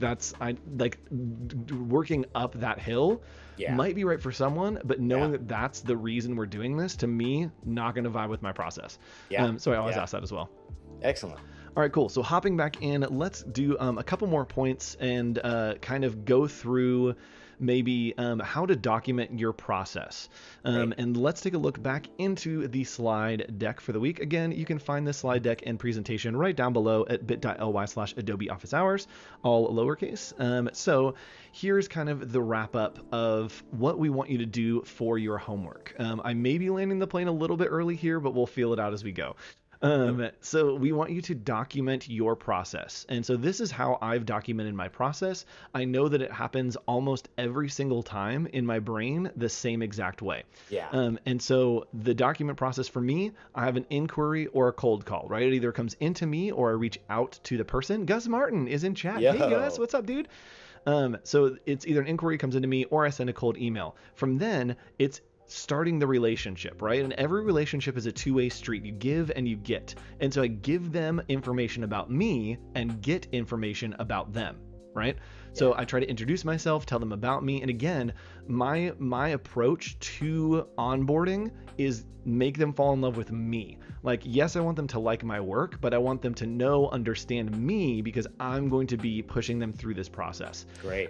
working up that hill might be right for someone, but knowing that that's the reason we're doing this, to me, not going to vibe with my process. So I always ask that as well. Excellent. All right, cool. So hopping back in, let's do a couple more points and kind of go through maybe how to document your process. And let's take a look back into the slide deck for the week. Again, you can find this slide deck and presentation right down below at bit.ly/Adobe Office Hours, all lowercase. So here's kind of the wrap up of what we want you to do for your homework. I may be landing the plane a little bit early here, but we'll feel it out as we go. So we want you to document your process. And so this is how I've documented my process. I know that it happens almost every single time in my brain the same exact way. And so the document process for me, I have an inquiry or a cold call, right? It either comes into me or I reach out to the person. Gus Martin is in chat. Hey Gus, what's up, dude? So it's either an inquiry comes into me or I send a cold email. From then it's starting the relationship, right? And every relationship is a two-way street. You give and you get. And so I give them information about me and get information about them, right? So I try to introduce myself, tell them about me. And again, my approach to onboarding is make them fall in love with me. Like, yes, I want them to like my work, but I want them to understand me, because I'm going to be pushing them through this process. Great.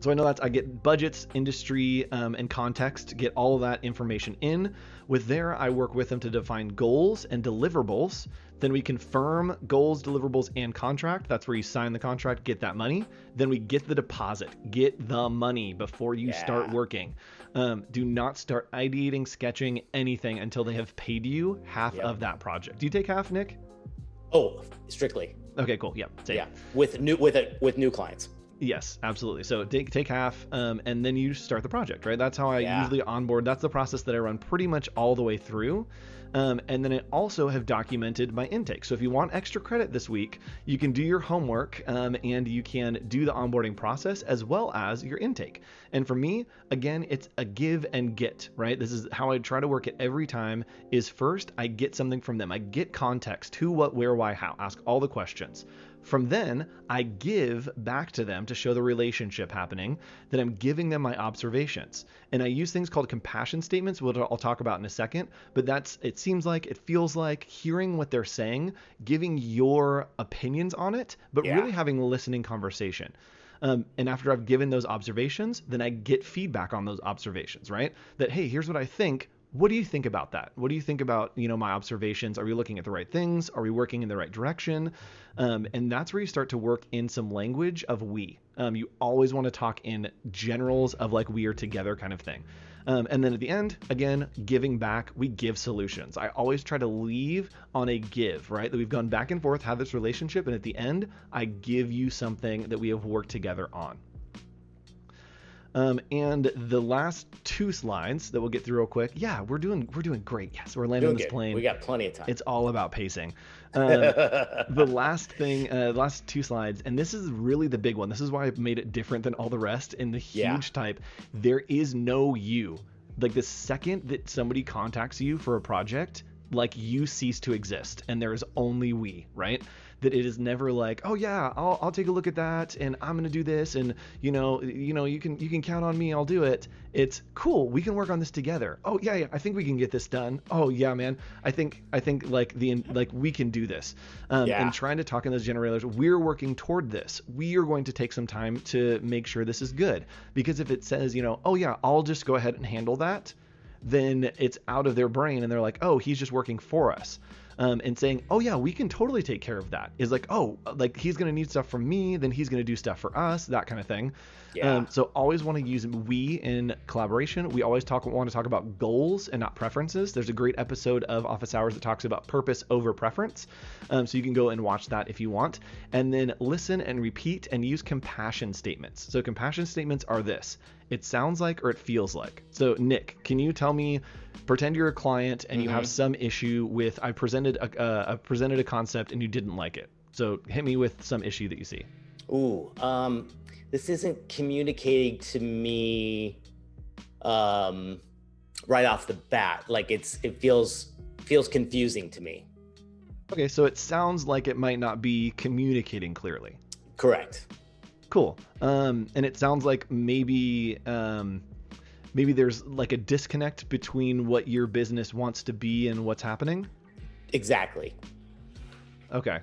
So I know I get budgets, industry, and context, get all of that information in. With there, I work with them to define goals and deliverables. Then we confirm goals, deliverables, and contract. That's where you sign the contract, get that money. Then we get the deposit, get the money before you start working. Do not start ideating, sketching, anything until they have paid you half of that project. Do you take half, Nick? Oh, strictly. Okay, cool. Yeah. Same. Yeah. With new clients. Yes, absolutely. So take half, and then you start the project, right? That's how I usually onboard. That's the process that I run pretty much all the way through. And then I also have documented my intake. So if you want extra credit this week, you can do your homework, and you can do the onboarding process as well as your intake. And for me, again, it's a give and get, right? This is how I try to work it every time. Is first I get something from them. I get context, who, what, where, why, how. Ask all the questions. From then, I give back to them to show the relationship happening, that I'm giving them my observations. And I use things called compassion statements, which I'll talk about in a second, but it feels like hearing what they're saying, giving your opinions on it, but really having a listening conversation. And after I've given those observations, then I get feedback on those observations, right? That, hey, here's what I think. what do you think about that? What do you think about, my observations? Are we looking at the right things? Are we working in the right direction? And that's where you start to work in some language of we. You always want to talk in generals of like we are together kind of thing. And then at the end, again, giving back, we give solutions. I always try to leave on a give, right? That we've gone back and forth, have this relationship, and at the end, I give you something that we have worked together on. And the last 2 slides that we'll get through real quick. Yeah, we're doing great. Yes, we're landing this plane. We got plenty of time. It's all about pacing. The last thing, last 2 slides, and this is really the big one. This is why I've made it different than all the rest in the huge type. There is no you. Like the second that somebody contacts you for a project, like you cease to exist, and there is only we, right? That it is never like, oh yeah, I'll take a look at that, and I'm gonna do this, and you can count on me, I'll do it. It's cool, we can work on this together. Oh yeah, I think we can get this done. Oh yeah, man, I think like we can do this. And trying to talk in those generators, we're working toward this. We are going to take some time to make sure this is good, because if it says, oh yeah, I'll just go ahead and handle that, then it's out of their brain and they're like, oh, he's just working for us. And saying, oh yeah, we can totally take care of that, is like, oh, like he's going to need stuff from me, then he's going to do stuff for us, that kind of thing. So always want to use we in collaboration. We always want to talk about goals and not preferences. There's a great episode of Office Hours that talks about purpose over preference. So you can go and watch that if you want. And then listen and repeat and use compassion statements. So compassion statements are this: it sounds like, or it feels like. So Nick, can you tell me, pretend you're a client and you have some issue with, I presented a concept and you didn't like it. So hit me with some issue that you see. This isn't communicating to me right off the bat. Like it feels confusing to me. Okay, so it sounds like it might not be communicating clearly. Correct. Cool. And it sounds like maybe there's like a disconnect between what your business wants to be and what's happening. Exactly. Okay.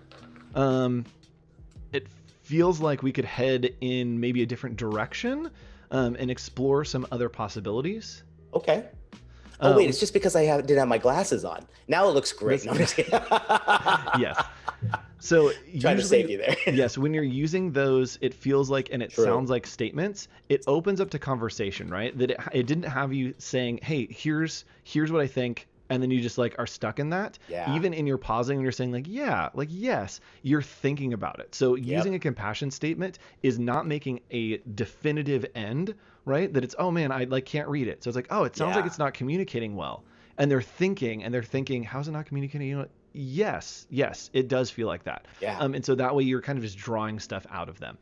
It feels like we could head in maybe a different direction, and explore some other possibilities. Okay. Oh wait, it's just because I didn't have my glasses on. Now it looks great. No, I'm just kidding. Yes. So trying to save you there. Yes, when you're using those, it feels like, and it sounds like statements, it opens up to conversation, right? That it didn't have you saying, hey, here's what I think, and then you just like are stuck in that. Yeah. Even in your pausing, when you're saying like, yeah, like, yes, you're thinking about it. So using a compassion statement is not making a definitive end, right? That it's, oh man, I like can't read it. So it's like, oh, it sounds like it's not communicating well. And they're thinking, how's it not communicating? You know what? Yes, it does feel like that. Yeah. And so that way you're kind of just drawing stuff out of them.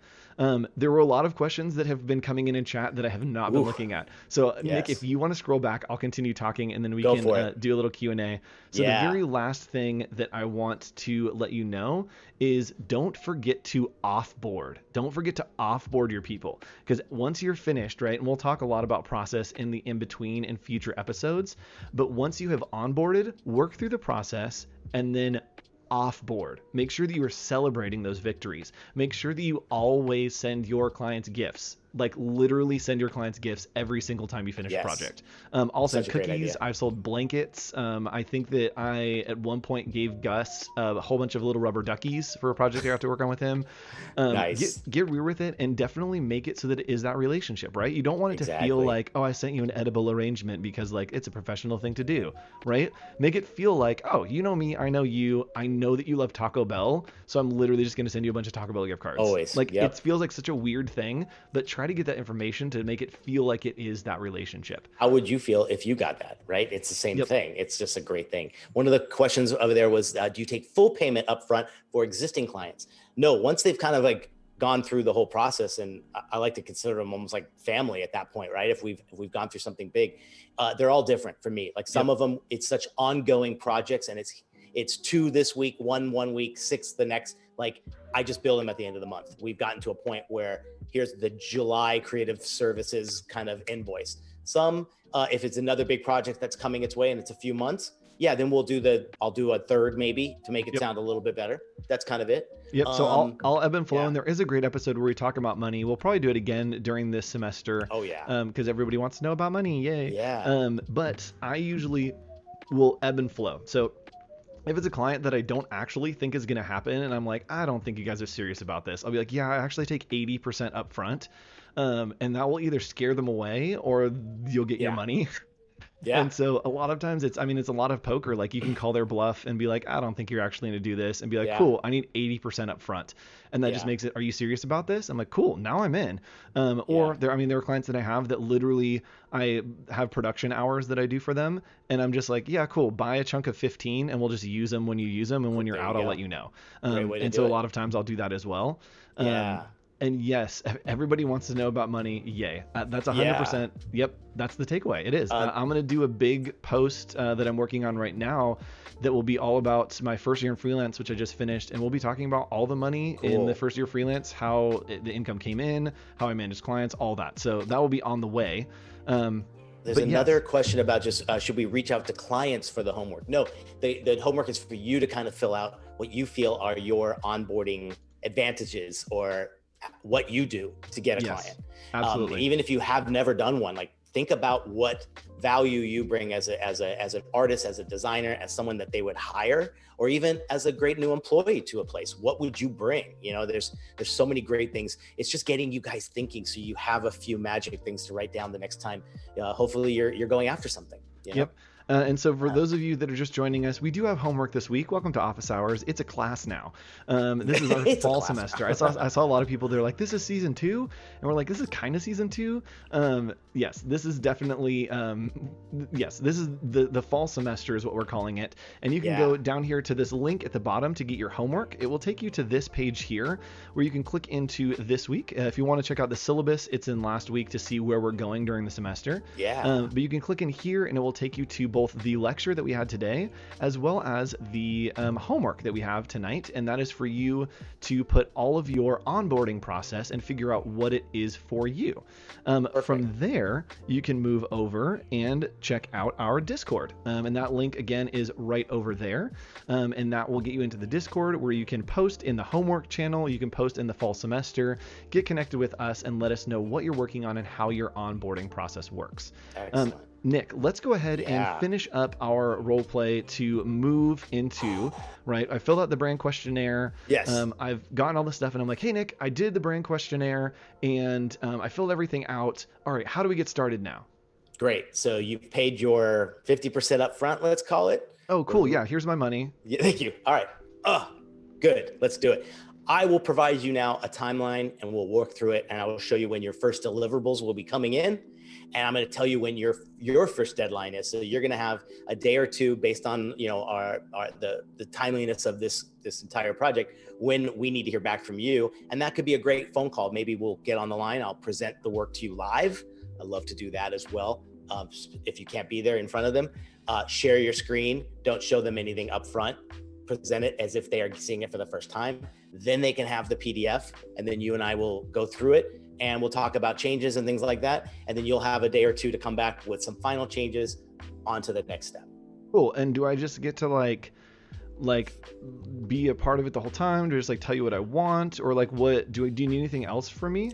There were a lot of questions that have been coming in chat that I have not been looking at. So Nick, if you want to scroll back, I'll continue talking and then we can do a little Q&A. So the very last thing that I want to let you know is don't forget to offboard. Don't forget to offboard your people, because once you're finished, right, and we'll talk a lot about process in the in-between in future episodes, but once you have onboarded, work through the process and then offboard. Make sure that you are celebrating those victories. Make sure that you always send your clients gifts. Like literally send your clients gifts every single time you finish a project. Also cookies. I've sold blankets. I think that I at one point gave Gus a whole bunch of little rubber duckies for a project I have to work on with him. Nice. Get real with it and definitely make it so that it is that relationship, right? You don't want it to feel like, oh, I sent you an edible arrangement because like it's a professional thing to do, right? Make it feel like, oh, you know me, I know you, I know that you love Taco Bell, so I'm literally just going to send you a bunch of Taco Bell gift cards. Always. Like it feels like such a weird thing, but try to get that information to make it feel like it is that relationship. How would you feel if you got that, right? It's the same thing. It's just a great thing. One of the questions over there was, do you take full payment upfront for existing clients? No, once they've kind of like gone through the whole process, and I like to consider them almost like family at that point, right? If we've gone through something big, they're all different for me. Like some of them, it's such ongoing projects, and it's 2 this week, 1 week, 6 the next. Like I just bill them at the end of the month. We've gotten to a point where here's the July creative services kind of invoice. Some, if it's another big project that's coming its way and it's a few months, yeah, then I'll do a third maybe to make it Yep. sound a little bit better. That's kind of it. Yep. So I'll ebb and flow, Yeah. and there is a great episode where we talk about money. We'll probably do it again during this semester. Oh yeah. Because everybody wants to know about money. Yay. Yeah. But I usually will ebb and flow. So if it's a client that I don't actually think is going to happen, and I'm like, I don't think you guys are serious about this, I'll be like, yeah, I actually take 80% up front. And that will either scare them away or you'll get your money. Yeah. And so a lot of times it's a lot of poker. Like you can call their bluff and be like, I don't think you're actually going to do this, and be like, cool, I need 80% up front. And that just makes it, are you serious about this? I'm like, cool, now I'm in. Or there are clients that I have that literally I have production hours that I do for them. And I'm just like, yeah, cool, buy a chunk of 15 and we'll just use them when you use them. And when you're out, I'll let you know. And so a lot of times I'll do that as well. And yes, everybody wants to know about money. Yay. That's 100%. Yep. That's the takeaway. It is. I'm going to do a big post that I'm working on right now that will be all about my first year in freelance, which I just finished. And we'll be talking about all the money in the first year freelance, how the income came in, how I managed clients, all that. So that will be on the way. There's another question about just, should we reach out to clients for the homework? No, the homework is for you to kind of fill out what you feel are your onboarding advantages or what you do to get a client. Absolutely. Even if you have never done one, like think about what value you bring as an artist, as a designer, as someone that they would hire, or even as a great new employee to a place. What would you bring? You know, there's so many great things. It's just getting you guys thinking so you have a few magic things to write down the next time. Hopefully you're going after something. You know? Yep. And so for those of you that are just joining us, we do have homework this week. Welcome to Office Hours. It's a class now. This is our fall semester. I saw a lot of people, they're like, this is season 2. And we're like, this is kind of season 2. Yes, this is definitely, this is the fall semester is what we're calling it. And you can go down here to this link at the bottom to get your homework. It will take you to this page here where you can click into this week. If you want to check out the syllabus, it's in last week to see where we're going during the semester. But you can click in here and it will take you to both the lecture that we had today as well as the homework that we have tonight, and that is for you to put all of your onboarding process and figure out what it is for you. From there you can move over and check out our Discord, and that link again is right over there, and that will get you into the Discord where you can post in the homework channel, you can post in the fall semester, get connected with us and let us know what you're working on and how your onboarding process works. Excellent. Nick, let's go ahead and finish up our role play to move into, right? I filled out the brand questionnaire. Yes. I've gotten all this stuff and I'm like, hey, Nick, I did the brand questionnaire and I filled everything out. All right, how do we get started now? Great. So you've paid your 50% up front, let's call it. Oh, cool. Yeah, here's my money. Yeah, thank you. All right. Good. Let's do it. I will provide you now a timeline and we'll work through it. And I will show you when your first deliverables will be coming in. And I'm going to tell you when your first deadline is. So you're going to have a day or two based on, the timeliness of this entire project when we need to hear back from you. And that could be a great phone call. Maybe we'll get on the line. I'll present the work to you live. I'd love to do that as well. If you can't be there in front of them, share your screen. Don't show them anything up front. Present it as if they are seeing it for the first time. Then they can have the PDF, and then you and I will go through it and we'll talk about changes and things like that. And then you'll have a day or two to come back with some final changes onto the next step. Cool. And do I just get to like be a part of it the whole time? Do I just tell you what I want, or what do you need anything else from me?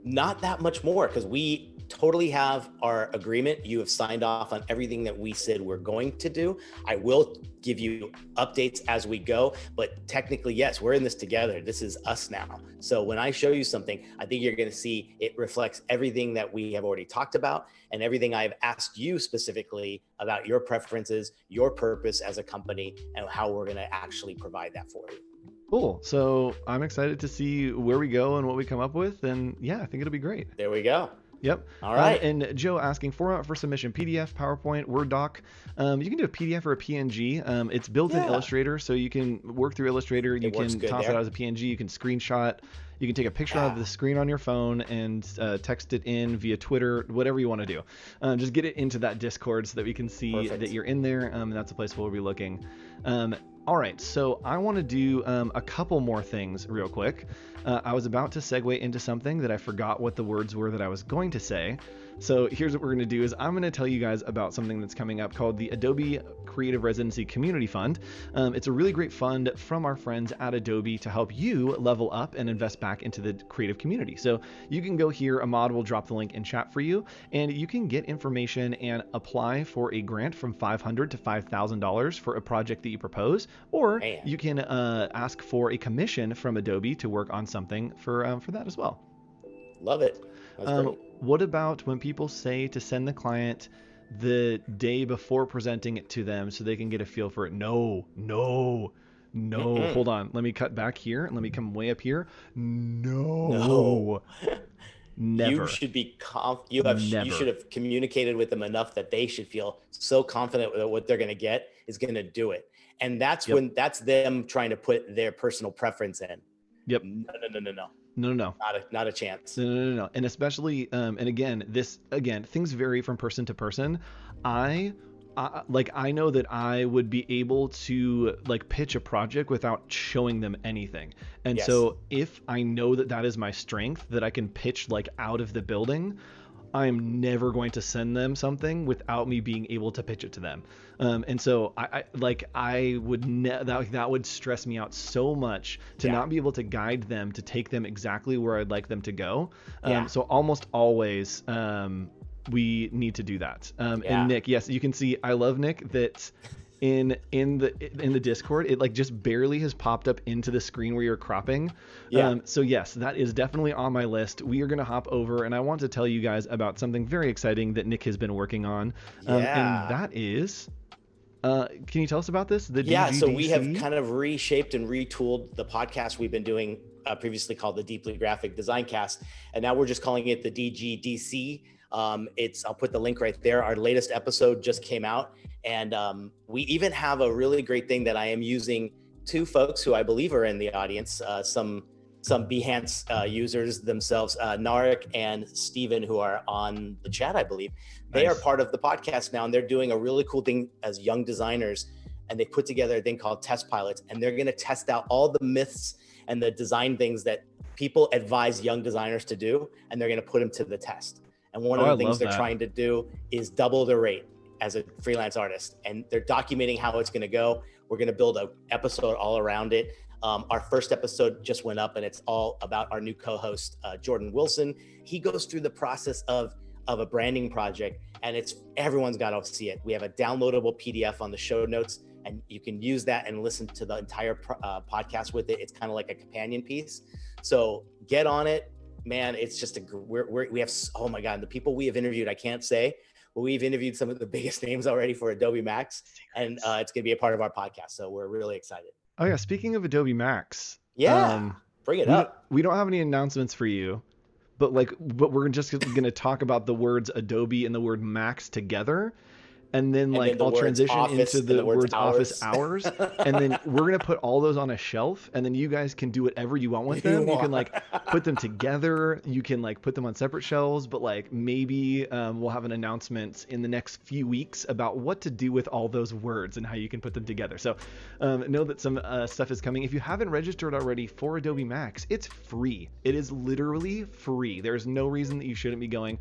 Not that much more, because we totally have our agreement. You have signed off on everything that we said we're going to do. I will give you updates as we go, but technically, yes, we're in this together. This is us now. So when I show you something, I think you're going to see it reflects everything that we have already talked about and everything I've asked you specifically about your preferences, your purpose as a company, and how we're going to actually provide that for you. Cool. So I'm excited to see where we go and what we come up with. And yeah, I think it'll be great. There we go. Yep. All right. And Joe asking format for submission: PDF, PowerPoint, Word doc. You can do a PDF or a PNG. It's built in Illustrator, so you can work through Illustrator. You can toss it out as a PNG. You can screenshot. You can take a picture of the screen on your phone and text it in via Twitter, whatever you want to do. Just get it into that Discord so that we can see that you're in there. That's a place we'll be looking. All right, so I want to do a couple more things real quick. I was about to segue into something that I forgot what the words were that I was going to say. So here's what we're going to do is I'm going to tell you guys about something that's coming up called the Adobe Creative Residency Community Fund. It's a really great fund from our friends at Adobe to help you level up and invest back into the creative community. So you can go here, Ahmad will drop the link in chat for you, and you can get information and apply for a grant from $500 to $5,000 for a project that you propose, or you can ask for a commission from Adobe to work on something for that as well. Love it. That's great. What about when people say to send the client the day before presenting it to them so they can get a feel for it? No. Hold on. Let me cut back here. Let me come way up here. No. Never. You should be you should have communicated with them enough that they should feel so confident that what they're going to get is going to do it. And that's when that's them trying to put their personal preference in. Yep. No. Not a chance. No. And especially, and again, things vary from person to person. I know that I would be able to like pitch a project without showing them anything. And so if I know that that is my strength, that I can pitch like out of the building, I'm never going to send them something without me being able to pitch it to them. And so I would that would stress me out so much to not be able to guide them, to take them exactly where I'd like them to go. So almost always we need to do that. And Nick, yes, you can see, I love Nick that in the Discord, it like just barely has popped up into the screen where you're cropping. So yes, that is definitely on my list. We are going to hop over, and I want to tell you guys about something very exciting that Nick has been working on. And that is, can you tell us about this? So we have kind of reshaped and retooled the podcast we've been doing previously called the Deeply Graphic Design Cast, and now we're just calling it the DGDC. I'll put the link right there. Our latest episode just came out, and we even have a really great thing that I am using. Two folks who I believe are in the audience, some Behance users themselves, Narek and Steven, who are on the chat, I believe. They are part of the podcast now, and they're doing a really cool thing as young designers, and they put together a thing called Test Pilots, and they're going to test out all the myths and the design things that people advise young designers to do, and they're going to put them to the test. And one of the things they're trying to do is double the rate as a freelance artist. And they're documenting how it's going to go. We're going to build an episode all around it. Our first episode just went up, and it's all about our new co-host, Jordan Wilson. He goes through the process of a branding project, and everyone's got to see it. We have a downloadable PDF on the show notes, and you can use that and listen to the entire podcast with it. It's kind of like a companion piece. So get on it. Man, it's just we have, oh my God, the people we have interviewed, I can't say, but we've interviewed some of the biggest names already for Adobe Max, and it's going to be a part of our podcast. So we're really excited. Oh yeah. Speaking of Adobe Max. Bring it up. We don't have any announcements for you, but we're just going to talk about the words Adobe and the word Max together. And then I'll transition into the words office hours. And then we're going to put all those on a shelf, and then you guys can do whatever you want with them. You can put them together. You can put them on separate shelves, but maybe we'll have an announcement in the next few weeks about what to do with all those words and how you can put them together. So know that some stuff is coming. If you haven't registered already for Adobe Max, it's free. It is literally free. There's no reason that you shouldn't be going.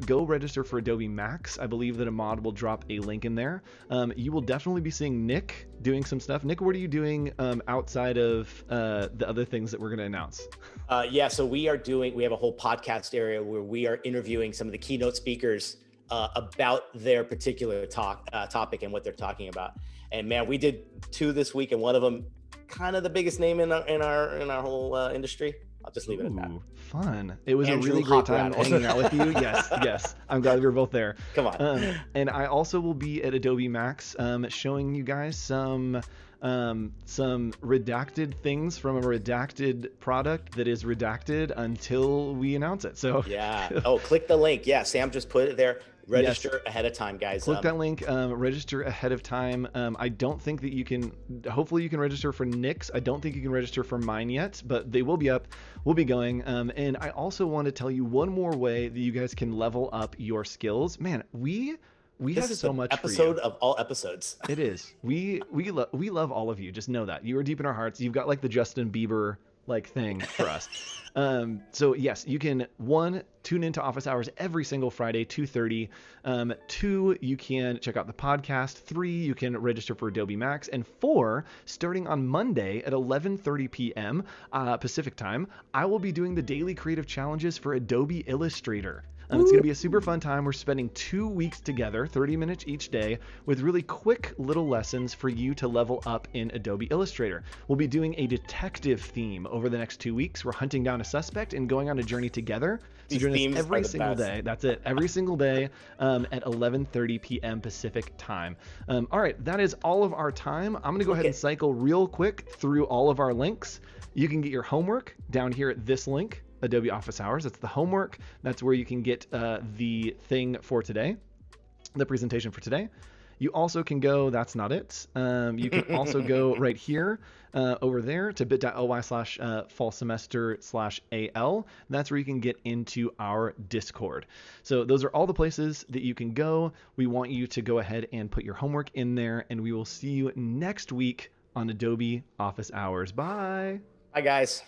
Go register for Adobe Max. I believe that Ahmad will drop a link in there. You will definitely be seeing Nick doing some stuff. Nick, what are you doing outside of the other things that we're going to announce? So we have a whole podcast area where we are interviewing some of the keynote speakers about their particular topic and what they're talking about. And man, we did 2 this week, and one of them kind of the biggest name in our whole industry. I'll just leave it at that. Fun. It was Andrew, a really great time hanging out with you. Yes. I'm glad we were both there. Come on. And I also will be at Adobe Max showing you guys some redacted things from a redacted product that is redacted until we announce it. So click the link. Sam just put it there. Register ahead of time, guys. Click that link, register ahead of time. I don't think that you can, hopefully you can register for Nick's. I don't think you can register for mine yet, but they will be up. We'll be going. And I also want to tell you one more way that you guys can level up your skills. Man, we have so much episode of all episodes. It is. We love all of you. Just know that you are deep in our hearts. You've got the Justin Bieber like thing for us. So yes, you can tune into office hours every single Friday, 2:30. 2, you can check out the podcast. 3, you can register for Adobe Max. And 4, starting on Monday at 11:30 p.m. Pacific time, I will be doing the daily creative challenges for Adobe Illustrator. It's going to be a super fun time. We're spending 2 weeks together, 30 minutes each day, with really quick little lessons for you to level up in Adobe Illustrator. We'll be doing a detective theme over the next 2 weeks. We're hunting down a suspect and going on a journey together. So join us every single day. That's it. Every single day at 11:30 p.m. Pacific time. All right, that is all of our time. I'm going to go ahead and cycle real quick through all of our links. You can get your homework down here at this link, Adobe Office Hours. That's the homework. That's where you can get the thing for today, the presentation for today. You also can go, that's not it. You can also go right here over there to bit.ly/fall semester/AL. That's where you can get into our Discord. So those are all the places that you can go. We want you to go ahead and put your homework in there, and we will see you next week on Adobe Office Hours. Bye. Bye, guys.